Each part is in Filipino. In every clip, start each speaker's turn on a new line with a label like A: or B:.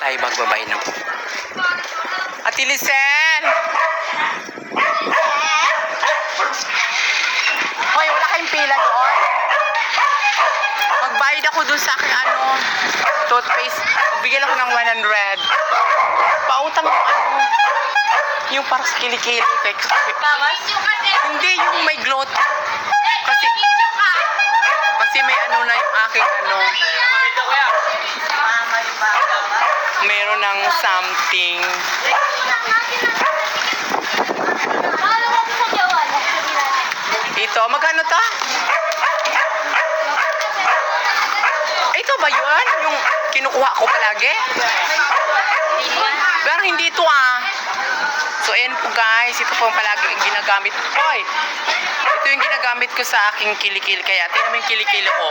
A: Tayo magbabay ng Ate Lisel! Hoy, wala kayong pila doon? Magbayad ako doon sa aking toothpaste. Bigyan ako ng 100. Pautang yung para sa kilikili. Hindi, yung may gloat. Kasi may na yung aking meron ng something. Ito, magkano to? Ito ba yun? Yung kinukuha ko palagi? Pero hindi ito So, ayan po guys. Ito po palagi yung ginagamit ko. Hoy! Ito yung ginagamit ko sa aking kilikili. Kaya, tingnan mo yung kilikili ko.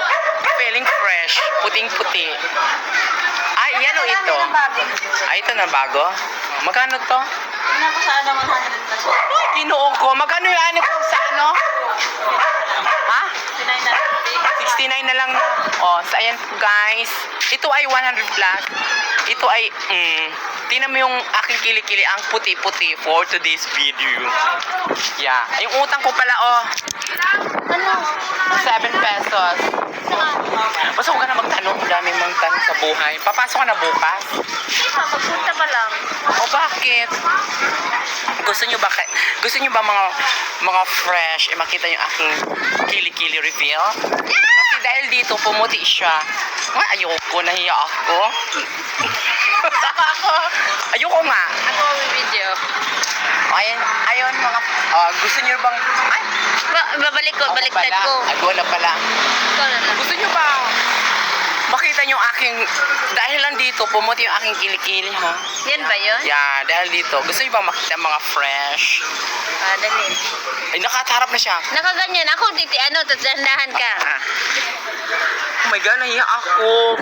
A: Feeling fresh. Puting-puti. Ay, yan o ito. Ay, ito na bago. Magkano to?
B: Tingnan ko sa 100 pesos.
A: Ay, ginoo ko. Magkano yung ko sa Ha? 69 na lang. So ayan po guys. Ito ay 100 plus. Ito ay, tingnan mo yung aking kilikili. Ang puti-puti for today's video. Yeah. Yung utang ko pala, 7 pesos. Basta huwag ka na magtanong. Ang daming mga tanong sa buhay. Papasok ka na bukas?
B: Magpunta pa lang.
A: O bakit? Gusto nyo ba mga fresh makita yung aking kilikili reveal? Kasi dahil dito pumuti siya. Ayoko, nahiya ako. Ayoko nga.
B: Ako may video.
A: Ayun mga gusto nyo bang
B: Babalik ko, baliktad ko.
A: Ay, wala pala.
B: Ikaw na lang.
A: Gusto nyo ba makita nyo aking, dahil lang dito, pumuti yung aking kilikili, ha?
B: Yan ba yun?
A: Yeah, dahil dito. Gusto nyo ba makita mga fresh?
B: Dali.
A: Ay, nakatarap na siya.
B: Nakaganyan. Ako, tatsandahan ka.
A: Oh my God, nahiya ako.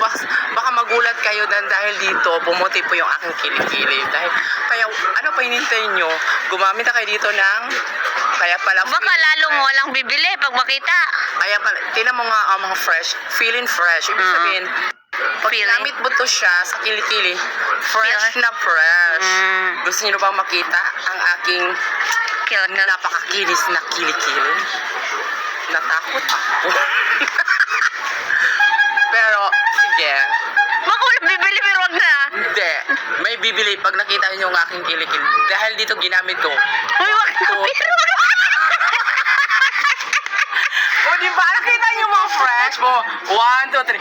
A: Baka magulat kayo dahil dito, pumuti po yung aking kilikili. Kaya, ano pa hinintay nyo? Gumamit na kayo dito ng, kaya pala,
B: Baka lalong walang bibili pag makita.
A: kaya pala, tinan mo nga mga fresh, feeling fresh. Ibig sabihin, pag ginamit mo to siya sa kilikili, fresh na fresh. Gusto nyo bang makita ang aking napakakinis na kilikili? Natakot ako. Pero, sige.
B: Baka walang bibili pero wag na.
A: Hindi. May bibili pag nakita niyo yung aking kilikili. Dahil dito ginamit ko.
B: Uy, wag na. Pero wag na.
A: O, diba? Nakita niyo mga fresh mo. 1, 2, 3.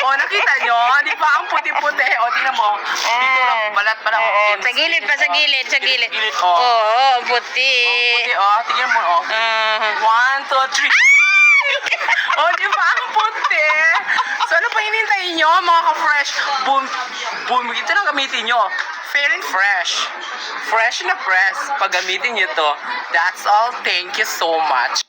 A: O, nakita niyo? Di ba ang puti-puti? O, tingnan mo. Dito lang, balat pa lang.
B: Sa gilid pa, sa gilid.
A: Gilid,
B: Oo, puti.
A: Puti, tingnan mo, 1, 2, 3. O, di ba ang puti? So, ano pa hinintayin nyo, mga ka-fresh? Boom, ito lang gamitin nyo. Fair and fresh. Fresh na fresh. Pag gamitin nyo to. That's all. Thank you so much.